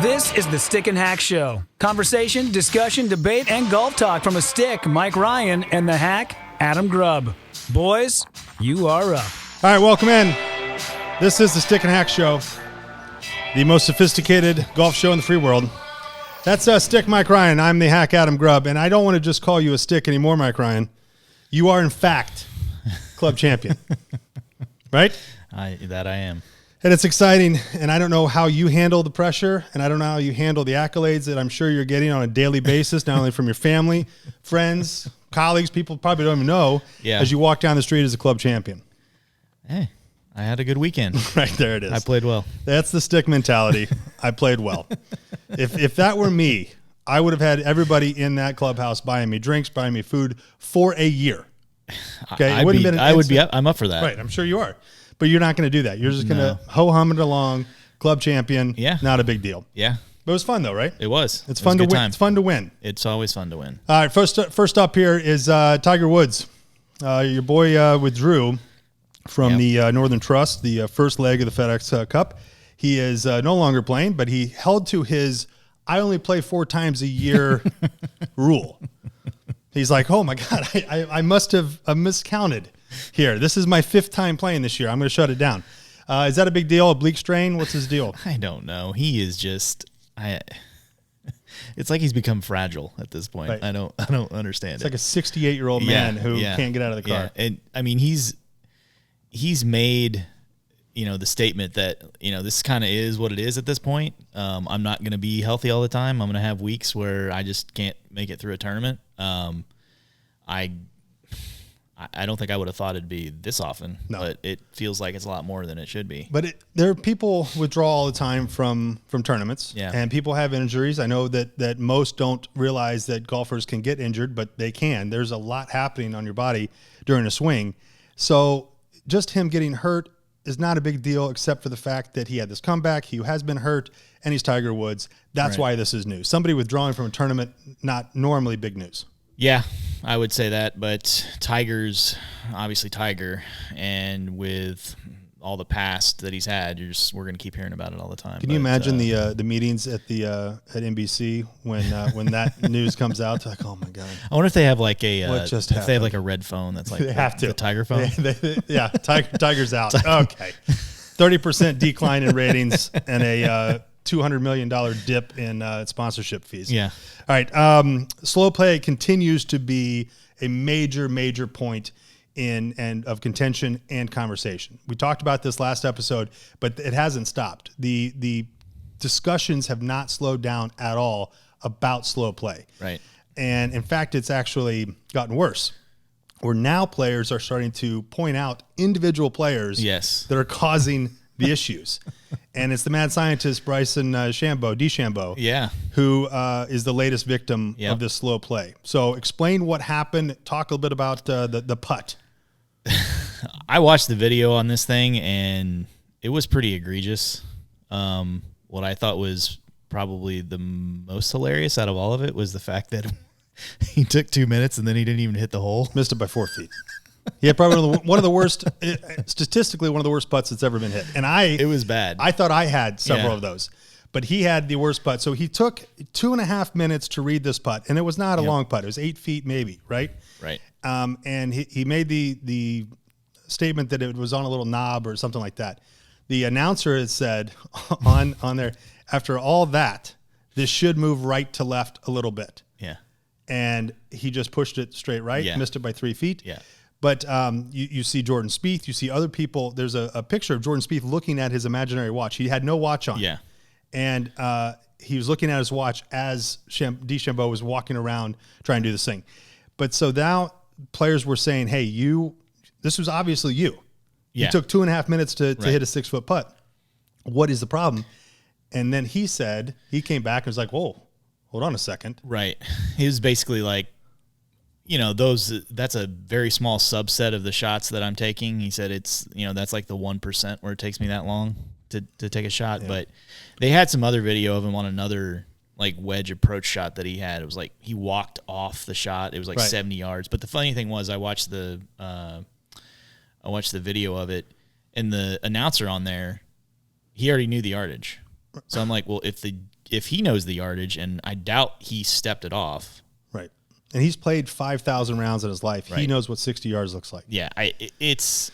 This is the Stick and Hack Show. Conversation, discussion, debate, and golf talk from a stick, Mike Ryan, and the hack, Adam Grubb. Boys, you are up. All right, welcome in. This is the Stick and Hack Show, the most sophisticated golf show in the free world. That's Stick Mike Ryan. I'm the hack, Adam Grubb, and I don't want to just call you a stick anymore, Mike Ryan. You are, in fact, club champion, right? I am. And it's exciting, and I don't know how you handle the pressure, and I don't know how you handle the accolades that I'm sure you're getting on a daily basis, not only from your family, friends, colleagues, people probably don't even know, as you walk down the street as a club champion. Hey, I had a good weekend. Right, there it is. I played well. That's the stick mentality. I played well. If that were me, I would have had everybody in that clubhouse buying me drinks, buying me food for a year. Okay, I'm up for that. Right, I'm sure you are. But you're not going to do that. You're just going to ho-hum it along, club champion. Yeah. Not a big deal. Yeah. But it was fun, though, right? It was. It's fun to win. It's fun to win. It's always fun to win. All right, first up here is Tiger Woods. Your boy withdrew from the Northern Trust, the first leg of the FedEx Cup. He is no longer playing, but he held to his I only play 4 times a year rule. He's like, oh, my God, I must have miscounted here. This is my 5th time playing this year. I'm going to shut it down. Is that a big deal? A bleak strain? What's his deal? I don't know. He is just it's like he's become fragile at this point. Right. I don't understand it's like a 68-year-old man who can't get out of the car. Yeah. And I mean, he's made, the statement that, this kind of is what it is at this point. I'm not going to be healthy all the time. I'm going to have weeks where I just can't make it through a tournament. I don't think I would have thought it'd be this often, but it feels like it's a lot more than it should be. But there are people withdraw all the time from tournaments, and people have injuries. I know that most don't realize that golfers can get injured, but they can. There's a lot happening on your body during a swing. So just him getting hurt is not a big deal, except for the fact that he had this comeback. He has been hurt, and he's Tiger Woods. That's why this is news. Somebody withdrawing from a tournament, not normally big news. Yeah, I would say that, but Tiger's obviously Tiger, and with all the past that he's had, we're going to keep hearing about it all the time. Can you imagine the meetings at NBC when that news comes out? Like, oh my God! I wonder if they have like a they have like a red phone that's like they have to. The Tiger phone. Tiger's out. Okay, 30% decline in ratings and a $200 million dip in sponsorship fees. Yeah. All right. Slow play continues to be a major point of contention and conversation. We talked about this last episode, but it hasn't stopped. The discussions have not slowed down at all about slow play. Right. And in fact, it's actually gotten worse. Where now players are starting to point out individual players that are causing the issues. And it's the mad scientist Bryson DeChambeau, who is the latest victim of this slow play. So explain what happened. Talk a little bit about the putt. I watched the video on this thing, and it was pretty egregious. What I thought was probably the most hilarious out of all of it was the fact that he took 2 minutes, and then he didn't even hit the hole. Missed it by 4 feet. Yeah, probably one of the worst, statistically, one of the worst putts that's ever been hit. And it was bad. I thought I had several of those, but he had the worst putt. So he took 2.5 minutes to read this putt, and it was not a long putt. It was 8 feet maybe, right? Right. And he made the statement that it was on a little knob or something like that. The announcer had said on there, after all that, this should move right to left a little bit. Yeah. And he just pushed it straight right, missed it by 3 feet. Yeah. But you see Jordan Spieth, you see other people. There's a picture of Jordan Spieth looking at his imaginary watch. He had no watch on. Yeah. And he was looking at his watch as DeChambeau was walking around trying to do this thing. But so now players were saying, hey, this was obviously you. Yeah. You took 2.5 minutes to hit a 6-foot putt. What is the problem? And then he came back and was like, whoa, hold on a second. Right. He was basically like, that's a very small subset of the shots that I'm taking. He said it's, that's like the 1% where it takes me that long to take a shot. Yeah. But they had some other video of him on another like wedge approach shot that he had. It was like he walked off the shot. It was like 70 yards. But the funny thing was I watched the video of it, and the announcer on there, he already knew the yardage. So I'm like, well, if if he knows the yardage, and I doubt he stepped it off. Right. And he's played 5,000 rounds in his life. Right. He knows what 60 yards looks like. Yeah, it's...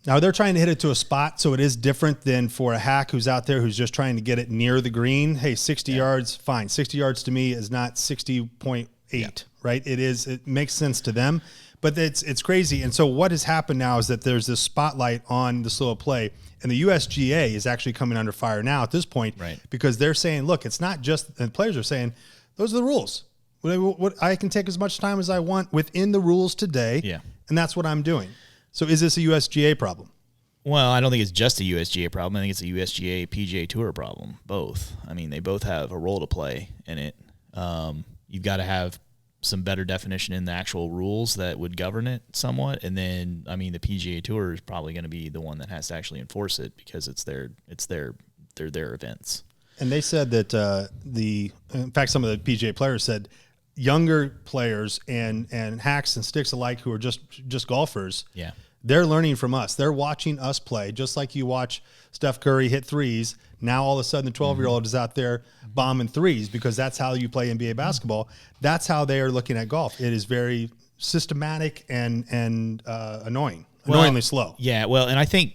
Now, they're trying to hit it to a spot, so it is different than for a hack who's out there who's just trying to get it near the green. Hey, 60 yards, fine. 60 yards to me is not 60.8, right? It makes sense to them, but it's crazy. And so what has happened now is that there's this spotlight on the slow play, and the USGA is actually coming under fire now at this point, right, because they're saying, look, it's not just, and players are saying, those are the rules. What I can take as much time as I want within the rules today, and that's what I'm doing. So is this a USGA problem? Well, I don't think it's just a USGA problem. I think it's a USGA PGA Tour problem, both. I mean, they both have a role to play in it. You've got to have some better definition in the actual rules that would govern it somewhat. And then, I mean, the PGA Tour is probably going to be the one that has to actually enforce it because it's their events. And they said that in fact, some of the PGA players said younger players and hacks and sticks alike who are just golfers, they're learning from us. They're watching us play, just like you watch Steph Curry hit threes. Now all of a sudden the 12-year-old is out there bombing threes because that's how you play NBA basketball. That's how they are looking at golf. It is very systematic and annoyingly slow. Yeah, well, and I think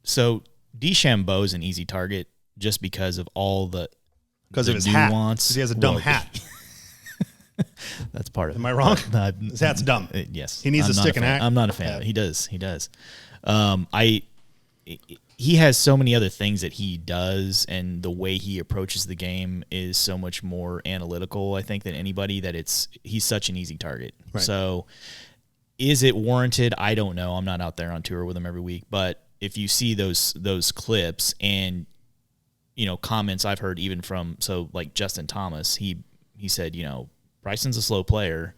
so. DeChambeau is an easy target just because of all the of his nuance. Hat. He has a dumb hat. That's part of it. Am I wrong? His hat's dumb. Yes. He needs a stick and hat. I'm not a fan of it. He does. He has so many other things that he does, and the way he approaches the game is so much more analytical, I think, than anybody, that he's such an easy target. Right. So is it warranted? I don't know. I'm not out there on tour with him every week, but if you see those clips and, comments I've heard even from, like Justin Thomas, he said, Bryson's a slow player.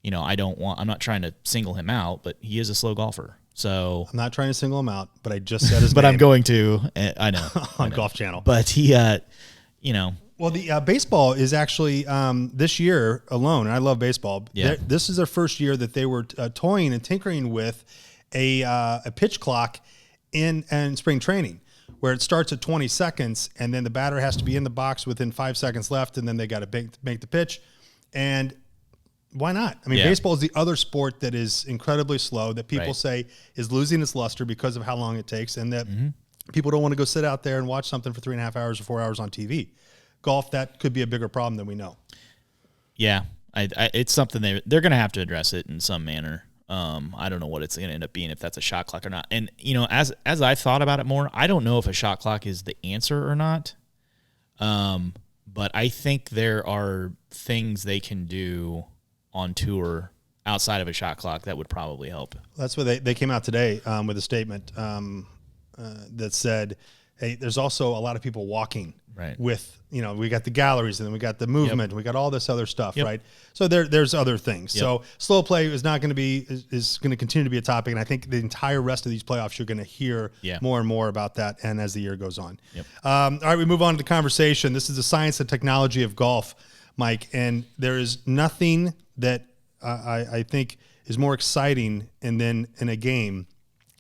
I'm not trying to single him out, but he is a slow golfer. So I'm not trying to single him out, but I just said his but name. I'm going to. I know. on Golf Channel. But he, Well, the baseball is actually this year alone, and I love baseball. Yeah. This is their first year that they were toying and tinkering with a pitch clock in spring training, where it starts at 20 seconds, and then the batter has to be in the box within 5 seconds left, and then they got to make the pitch. And why not? I mean, baseball is the other sport that is incredibly slow, that people say is losing its luster because of how long it takes, and that people don't want to go sit out there and watch something for 3.5 hours or 4 hours on TV. Golf, that could be a bigger problem than we know. Yeah, it's something they're going to have to address it in some manner. I don't know what it's going to end up being, if that's a shot clock or not. And, as I've thought about it more, I don't know if a shot clock is the answer or not. But I think there are things they can do on tour outside of a shot clock that would probably help. That's what they came out today with a statement that said, hey, there's also a lot of people walking with, we got the galleries, and then we got the movement, and we got all this other stuff, right? So there's other things. So slow play is not going to is going to continue to be a topic, and I think the entire rest of these playoffs you're going to hear more and more about that, and as the year goes on. All right, we move on to the conversation. This is the science and technology of golf, Mike, and there is nothing that I think is more exciting than in a game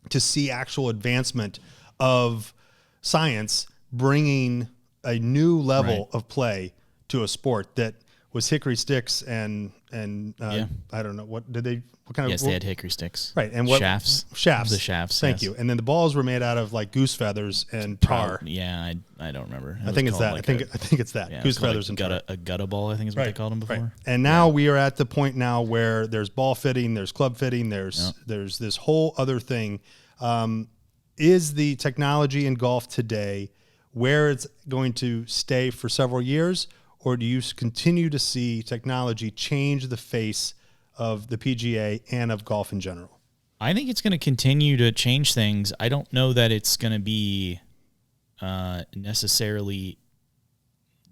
to see actual advancement of science bringing a new level of play to a sport that was hickory sticks and I don't know what kind of. Yes, they had hickory sticks. Right, and what shafts? The shafts. Thank you. And then the balls were made out of like goose feathers and tar. Yeah, I don't remember. I think it's that. I think it's that. Yeah, goose feathers and tar. A gutta ball, I think is what they called them before. Right. And now we are at the point now where there's ball fitting, there's club fitting, there's this whole other thing. Is the technology in golf today where it's going to stay for several years, or do you continue to see technology change the face of the PGA and of golf in general? I think it's going to continue to change things. I don't know that it's going to be necessarily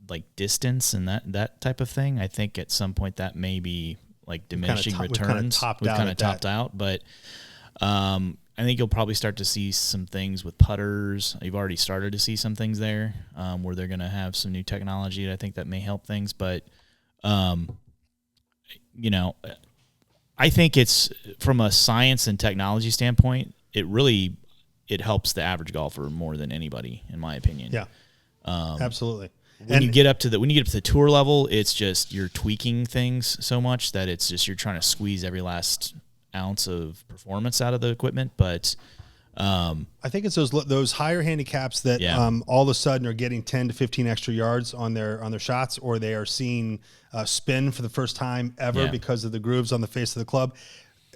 like distance and that type of thing. I think at some point that may be like diminishing returns. We've kind of topped out, but I think you'll probably start to see some things with putters. You've already started to see some things there where they're going to have some new technology. I think that may help things, but I think it's from a science and technology standpoint, it helps the average golfer more than anybody, in my opinion. Yeah, absolutely. when you get up to the tour level, it's just you're tweaking things so much that it's just you're trying to squeeze every last ounce of performance out of the equipment. But I think it's those higher handicaps that all of a sudden are getting 10 to 15 extra yards on their shots, or they are seeing spin for the first time ever because of the grooves on the face of the club.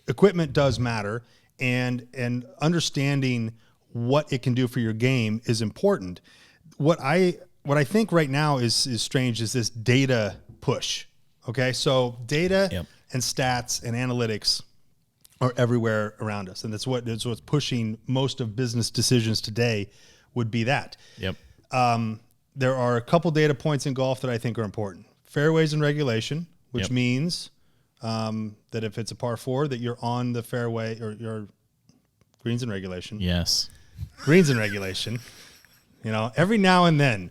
Equipment does matter, and understanding what it can do for your game is important. What I think right now is strange is this data push. Okay, so data and stats and analytics are everywhere around us, and that's what's pushing most of business decisions today. Would be that. Yep. There are a couple data points in golf that I think are important. Fairways and regulation, which means that if it's a par 4, that you're on the fairway, or your greens and regulation. Yes. Greens and regulation. You know, every now and then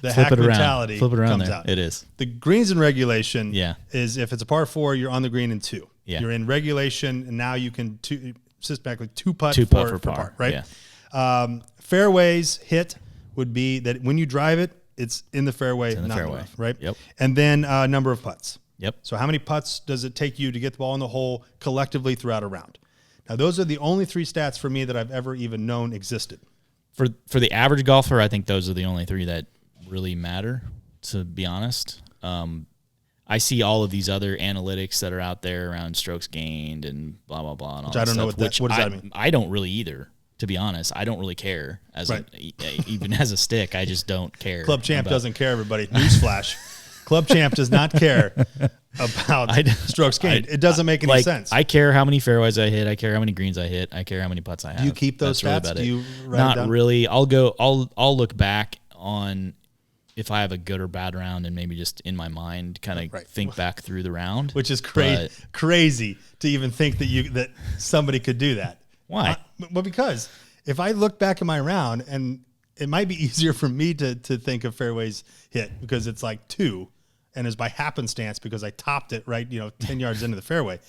the hack mentality comes out. It is. The greens and regulation is if it's a par 4, you're on the green in 2. Yeah. You're in regulation, and now you can systematically two putt for par, right? Yeah. Fairways hit would be that when you drive it, it's in the fairway, not north, right? Yep. And then number of putts. Yep. So how many putts does it take you to get the ball in the hole collectively throughout a round? Now, those are the only 3 stats for me that I've ever even known existed. For the average golfer, I think those are the only 3 that really matter, to be honest. I see all of these other analytics that are out there around strokes gained and blah, blah, blah. And all which I don't know what does that mean? I don't really either, to be honest. I don't really care. Even as a stick, I just don't care. Club Champ doesn't care, everybody. Newsflash. Club Champ does not care about strokes gained. It doesn't make any sense. I care how many fairways I hit. I care how many greens I hit. I care how many putts I have. Do you keep those stats? Really Do you write Not them down? really. I'll look back on if I have a good or bad round, and maybe just in my mind kind of think back through the round. Which is crazy to even think that somebody could do that. Why? Well, because if I look back at my round, and it might be easier for me to think of fairways hit because it's like 2, and it's by happenstance because I topped it 10 yards into the fairway.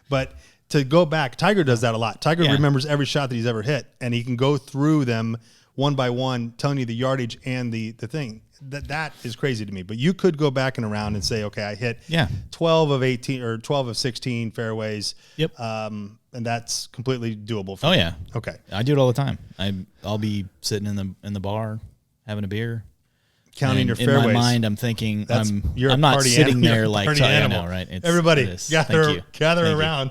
But to go back, Tiger does that a lot. Tiger remembers every shot that he's ever hit, and he can go through them one by one, telling you the yardage and the thing. That is crazy to me. But you could go back in a round and say, okay, I hit 12 of 18 or 12 of 16 fairways. Yep. And that's completely doable for me. Yeah. Okay. I do it all the time. I'll be sitting in the bar having a beer, counting your fairways. In my mind, I'm thinking you're I'm not sitting there like I know, right? Everybody gather around.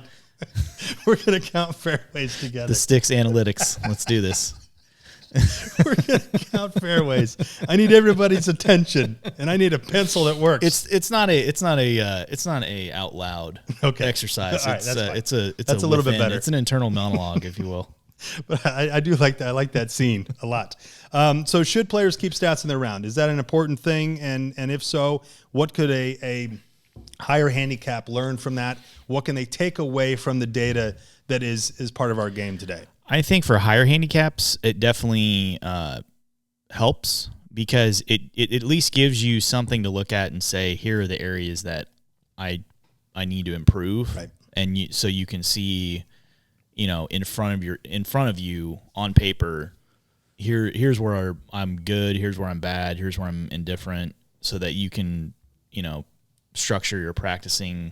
We're gonna count fairways together. The sticks analytics. Let's do this. We're gonna count fairways. I need everybody's attention, and I need a pencil that works. It's not a out loud exercise. All right, it's a little bit better. It's an internal monologue, if you will. But I do like that. I like that scene a lot. So should players keep stats in their round? Is that an important thing? And if so, what could a higher handicap learn from that? What can they take away from the data that is part of our game today? I think for higher handicaps, it definitely helps because it at least gives you something to look at and say, here are the areas that I need to improve, right? And so you can see, in front of you on paper, here's where I'm good, here's where I'm bad, here's where I'm indifferent, so that you can structure your practicing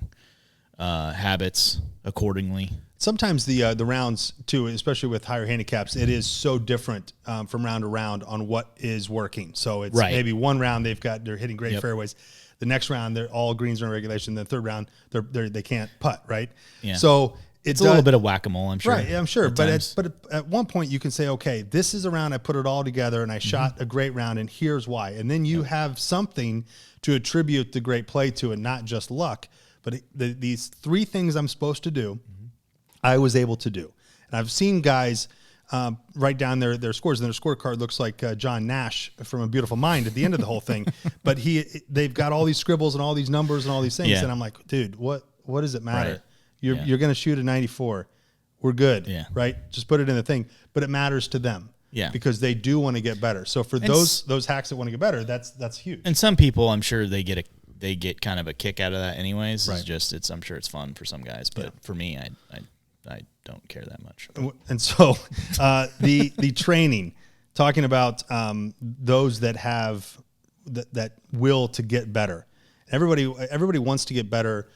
habits accordingly. Sometimes the rounds too, especially with higher handicaps, it is so different from round to round on what is working. So it's maybe one round they're hitting great fairways. The next round they're all greens are in regulation. The third round they can't putt, right? Yeah. So it's a little bit of whack-a-mole, I'm sure. Right, yeah, I'm sure. But at one point you can say, okay, this is a round I put it all together and I shot a great round, and here's why. And then you have something to attribute the great play to, and not just luck. But these 3 things I'm supposed to do, I was able to do. And I've seen guys write down their scores, and their scorecard looks like John Nash from A Beautiful Mind at the end of the whole thing. But they've got all these scribbles and all these numbers and all these things. Yeah. And I'm like, dude, what does it matter? Right. You're going to shoot a 94. We're good, right? Just put it in the thing. But it matters to them. Yeah. Because they do want to get better. So for those hacks that want to get better, that's huge. And some people, I'm sure they get kind of a kick out of that anyways. Right. I'm sure it's fun for some guys, but for me, I don't care that much. And so the training, talking about those that have that will to get better. Everybody wants to get better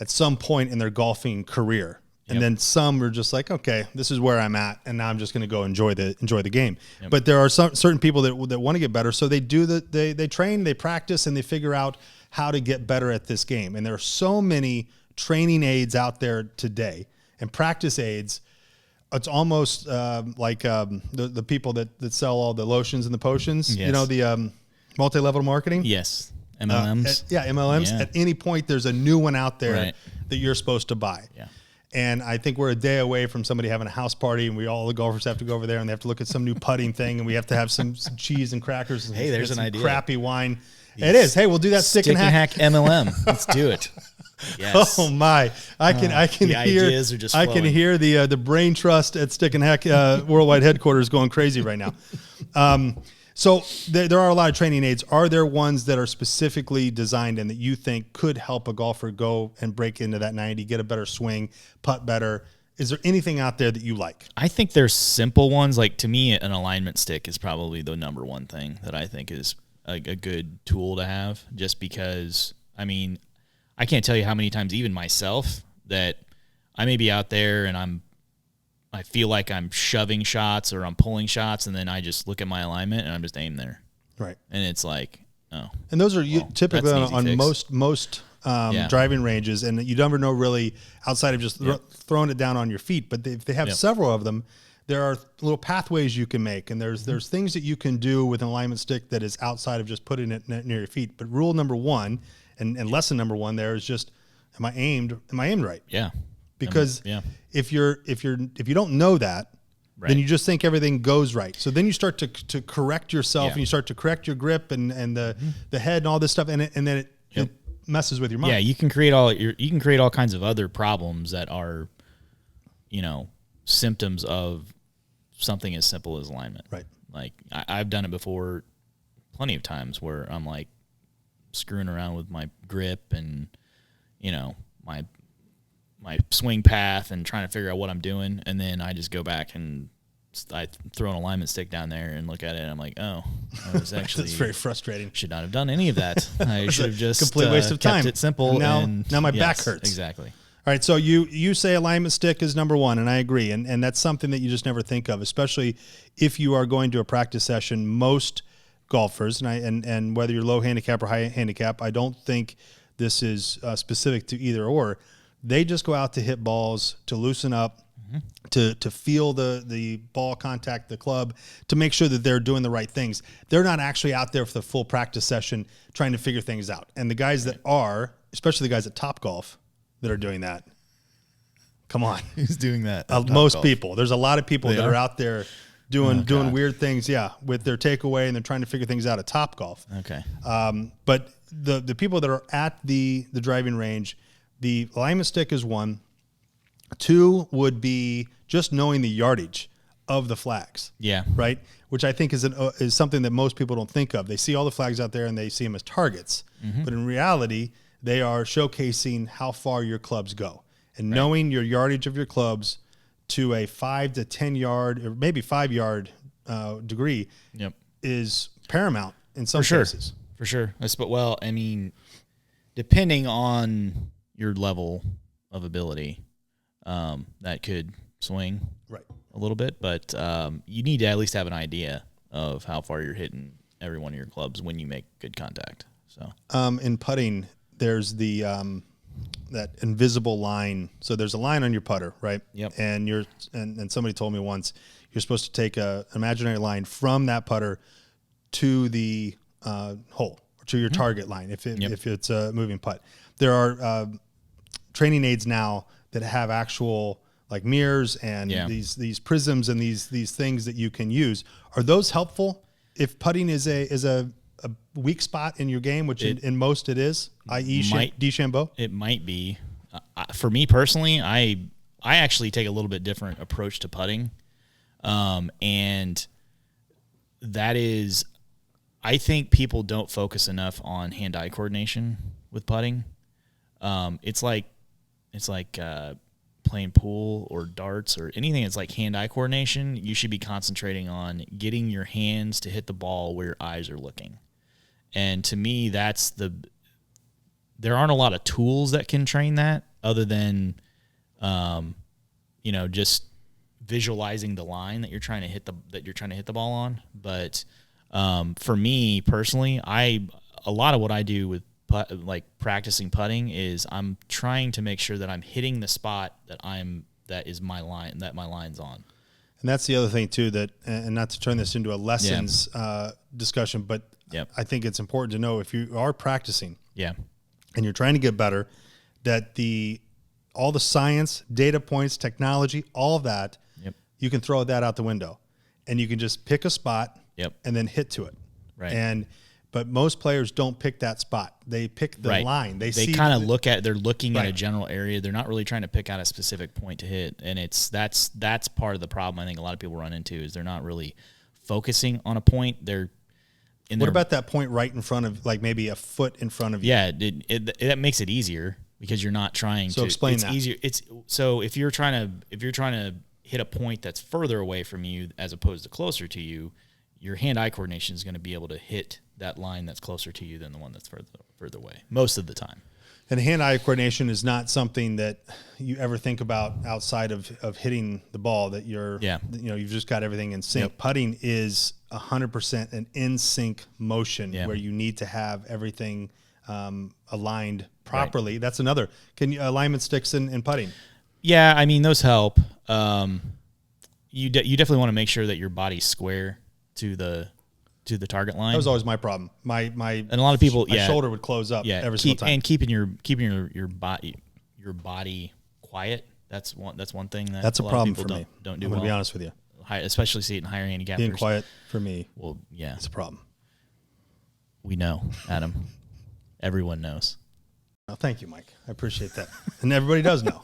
at some point in their golfing career. And then some are just like, okay, this is where I'm at, and now I'm just going to go enjoy the game. But there are certain people that want to get better, so they train, they practice, and they figure out how to get better at this game. And there are so many training aids out there today and practice aids. It's almost like the people that sell all the lotions and the potions. Yes. You know, the multi-level marketing. Yes. MLMs. MLMs. Yeah. At any point, there's a new one out there that you're supposed to buy. Yeah. And I think we're a day away from somebody having a house party, and all the golfers have to go over there, and they have to look at some new putting thing, and we have to have some cheese and crackers. And hey, there's an idea. Crappy wine. It is. Hey, we'll do that stick and hack MLM. Let's do it. Yes. Oh my! I can the hear. Ideas are just I can hear the brain trust at Stick and Hack worldwide headquarters going crazy right now. So there are a lot of training aids. Are there ones that are specifically designed and that you think could help a golfer go and break into that 90, get a better swing, putt better? Is there anything out there that you like? I think there's simple ones. Like, to me, an alignment stick is probably the number one thing that I think is a good tool to have, just because, I mean, I can't tell you how many times, even myself, that I may be out there and I feel like I'm shoving shots or I'm pulling shots, and then I just look at my alignment and I'm just aim there. Right. And it's like, oh. And those are typically on fix. most driving ranges, and you never know really outside of just throwing it down on your feet. But if they have several of them, there are little pathways you can make, and there's things that you can do with an alignment stick that is outside of just putting it near your feet. But rule number one and lesson number one there is just, am I aimed right? Yeah. Because if you don't know that, then you just think everything goes right. So then you start to correct yourself, and you start to correct your grip and the head and all this stuff, and then it messes with your mind. Yeah, you can create all kinds of other problems that are, symptoms of something as simple as alignment. Right. Like, I've done it before plenty of times where I'm like screwing around with my grip and my swing path and trying to figure out what I'm doing, and then I just go back and I throw an alignment stick down there and look at it, and I'm like, oh, I was actually that's very frustrating. Should not have done any of that. I should have just complete waste of time. Kept it simple. Now my back hurts. Exactly. All right, so you say alignment stick is number one, and I agree, and that's something that you just never think of, especially if you are going to a practice session. Most golfers, and whether you're low handicap or high handicap, I don't think this is specific to either or. They just go out to hit balls, to loosen up, to feel the ball contact the club, to make sure that they're doing the right things. They're not actually out there for the full practice session trying to figure things out. And the guys that are, especially the guys at Topgolf that are doing that, come on. Who's doing that? Most people. There's a lot of people that are out there doing weird things, with their takeaway, and they're trying to figure things out at Topgolf. Okay. But the people that are at the driving range, the alignment stick is one. Two would be just knowing the yardage of the flags. Yeah. Right? Which I think is something that most people don't think of. They see all the flags out there and they see them as targets. But in reality, they are showcasing how far your clubs go. And knowing your yardage of your clubs to a 5 to 10 yard or maybe 5 yard degree is paramount in some cases. For sure. Well, I mean, depending on your level of ability, that could swing a little bit, but you need to at least have an idea of how far you're hitting every one of your clubs when you make good contact. So in putting, there's the that invisible line. So there's a line on your putter, right? Yep. And and somebody told me once you're supposed to take an imaginary line from that putter to the hole or to your target line if it's a moving putt. There are training aids now that have actual like mirrors and these prisms and these things that you can use. Are those helpful if putting is a weak spot in your game, which in most it is, i.e. DeChambeau? It might be. For me personally, I actually take a little bit different approach to putting, and that is, I think people don't focus enough on hand-eye coordination with putting. It's like playing pool or darts or anything that's like hand-eye coordination. You should be concentrating on getting your hands to hit the ball where your eyes are looking. And to me, there aren't a lot of tools that can train that other than, just visualizing the line that you're trying to hit the ball on. But for me personally, a lot of what I do with practicing putting is I'm trying to make sure that I'm hitting the spot that is my line, that my line's on. And that's the other thing too, and not to turn this into a lessons discussion, but I think it's important to know if you are practicing and you're trying to get better, that all the science, data points, technology, all of that, you can throw that out the window and you can just pick a spot and then hit to it. Right. But most players don't pick that spot. They pick the line. They kind of they're looking at a general area. They're not really trying to pick out a specific point to hit. And that's part of the problem I think a lot of people run into is they're not really focusing on a point. What about that point right in front of, like maybe a foot in front of you? Yeah, that makes it easier because you're not trying to. So explain that. Easier. So if you're trying to hit a point that's further away from you as opposed to closer to you, your hand-eye coordination is going to be able to hit that line that's closer to you than the one that's further away most of the time. And hand-eye coordination is not something that you ever think about outside of hitting the ball, that you've just got everything in sync. Putting is 100% an in-sync motion where you need to have everything aligned properly. That's another. Alignment sticks in putting? Yeah, I mean, those help. You definitely want to make sure that your body's square to the target line. That was always my problem. And a lot of people, my shoulder would close up every single time. And keeping your body quiet. That's one thing that's a problem for me. Don't do. I'm gonna be honest with you. Especially see it in higher handicap. Being quiet for me. Well, yeah, it's a problem. We know, Adam. Everyone knows. Oh, thank you, Mike. I appreciate that, and everybody does know.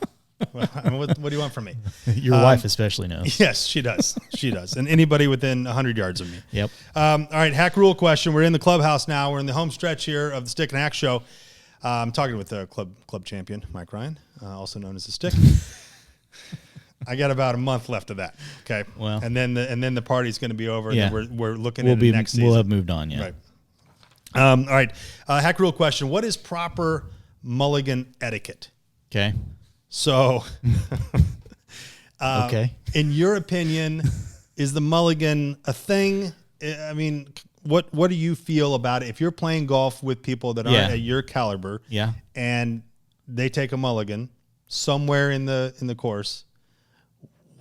What do you want from me? Your wife especially knows. Yes, she does. She does. And anybody within 100 yards of me. Yep. All right, hack rule question. We're in the clubhouse now. We're in the home stretch here of the Stick and Hack Show. I'm talking with the club champion, Mike Ryan, also known as the Stick. I got about a month left of that. Okay. Well, and then the party's going to be over. Yeah. And we're looking at the next season. We'll have moved on. Yeah. Right. All right. Hack rule question. What is proper mulligan etiquette? Okay. So, okay. In your opinion, is the mulligan a thing? I mean, what do you feel about it? If you're playing golf with people that aren't at your caliber, and they take a mulligan somewhere in the course,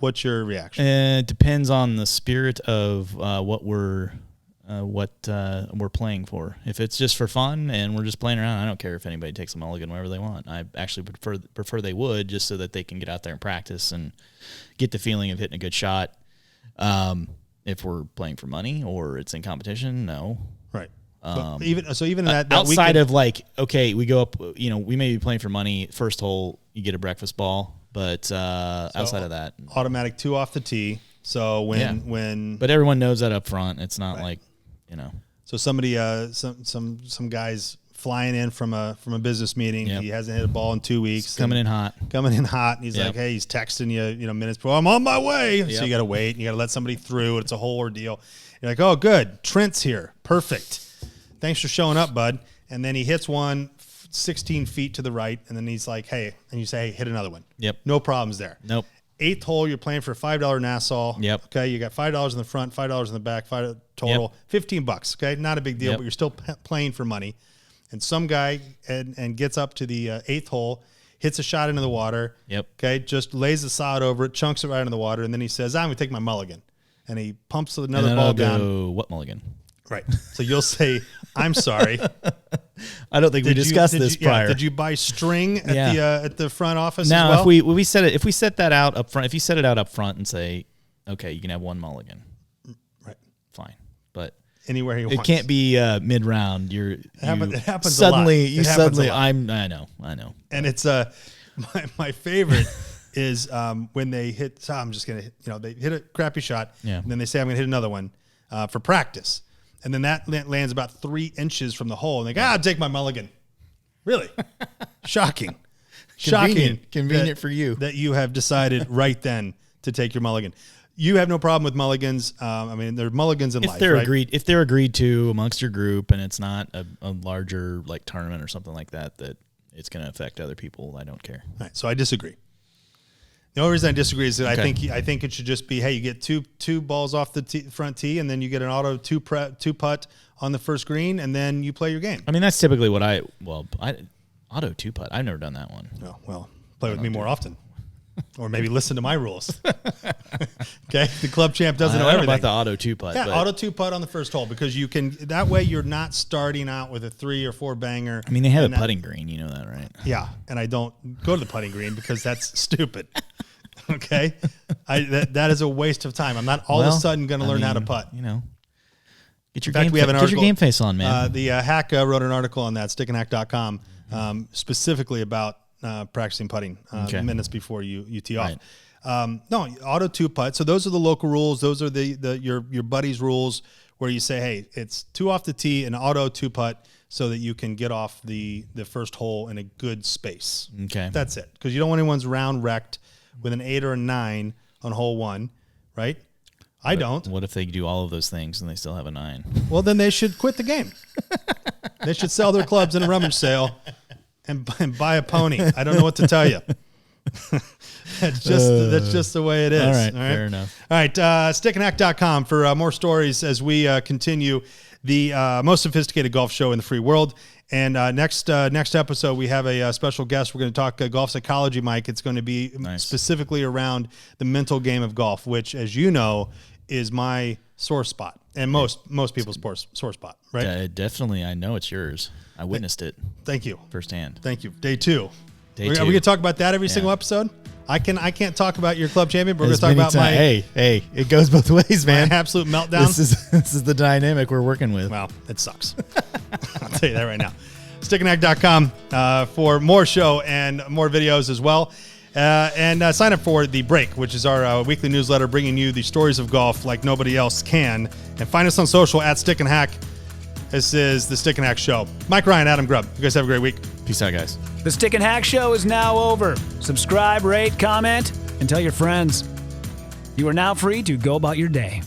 what's your reaction? It depends on the spirit of what we're playing for. If it's just for fun and we're just playing around, I don't care if anybody takes a mulligan wherever they want. I actually prefer they would, just so that they can get out there and practice and get the feeling of hitting a good shot. If we're playing for money or it's in competition, no. Right. Even in that outside of okay, we go up, we may be playing for money. First hole, you get a breakfast ball, but outside of that, automatic 2 off the tee. So but everyone knows that up front. It's not So somebody, some guys flying in from a business meeting. Yep. He hasn't hit a ball in 2 weeks. Coming in hot. And he's like, hey, he's texting you, minutes before, I'm on my way. Yep. So you got to wait. And you got to let somebody through. It's a whole ordeal. You're like, oh, good. Trent's here. Perfect. Thanks for showing up, bud. And then he hits one 16 feet to the right. And then he's like, hey, and you say, hey, hit another one. Yep. No problems there. Nope. 8th hole, you're playing for a $5 Nassau. Yep. Okay, you got $5 in the front, $5 in the back, $5 total, $15. Okay, not a big deal, but you're still playing for money. And some guy and gets up to the 8th hole, hits a shot into the water. Yep. Okay, just lays the sod over it, chunks it right into the water, and then he says, I'm going to take my mulligan. And he pumps another ball down. What mulligan? Right. So you'll say, I'm sorry. I don't think we discussed this prior. Did you buy string at the front office? Now, as well? if we set that out up front, if you set it out up front and say, okay, you can have one mulligan, right? Fine, but anywhere you want. It can't be mid round. It happens suddenly. I know. And it's my favorite is when they hit. So I'm just gonna they hit a crappy shot, and then they say I'm gonna hit another one for practice. And then that lands about 3 inches from the hole. And they go, I'll take my mulligan. Really? Shocking. Convenient for you. That you have decided right then to take your mulligan. you have no problem with mulligans. I mean, they're mulligans in life, If they're right? agreed to amongst your group, and it's not a larger like tournament or something like that, that it's going to affect other people, I don't care. All right, so I disagree. The only reason I disagree is that I think it should just be, hey, you get two balls off the front tee, and then you get an auto two putt on the first green, and then you play your game. I mean, that's typically what I auto two putt. I've never done that one. Oh, well, play with me more often. Or maybe listen to my rules. Okay, the club champ doesn't know everything about the auto two putt. Yeah, auto two putt on the first hole, because you can. That way, you're not starting out with a 3 or 4 banger. I mean, they have a putting green. You know that, right? Yeah, and I don't go to the putting green because that's stupid. Okay, that is a waste of time. I'm not all of a sudden going to learn how to putt. You know, get your game face on, man. The Hack wrote an article on that, stickandhack.com, specifically about practicing putting minutes before you tee off. Right. No, auto two putt. So those are the local rules. Those are your buddy's rules, where you say, hey, it's 2 off the tee and auto two putt, so that you can get off the first hole in a good space. Okay, that's it. Because you don't want anyone's round wrecked with an 8 or a 9 on hole 1, right? I don't. What if they do all of those things and they still have a 9? Well, then they should quit the game. They should sell their clubs in a rummage sale and buy a pony. I don't know what to tell you. That's just the way it is. All right, fair enough. All right, stickandhack.com for more stories as we continue the most sophisticated golf show in the free world. And next episode, we have a special guest. We're going to talk golf psychology, Mike. It's going to be specifically around the mental game of golf, which, as you know, is my sore spot and most people's sore spot, right? Definitely. I know it's yours. I witnessed it. Thank you. Firsthand. Thank you. Day 2. Are we going to talk about that every single episode? I can't talk about your club champion, but we're going to talk about my... Hey, it goes both ways, man. My absolute meltdown. This is the dynamic we're working with. Well, it sucks. I'll tell you that right now. Stickandhack.com for more show and more videos as well. And sign up for The Break, which is our weekly newsletter bringing you the stories of golf like nobody else can. And find us on social at Stick and Hack. This is the Stick and Hack Show. Mike Ryan, Adam Grubb. You guys have a great week. Peace out, guys. The Stick and Hack Show is now over. Subscribe, rate, comment, and tell your friends. You are now free to go about your day.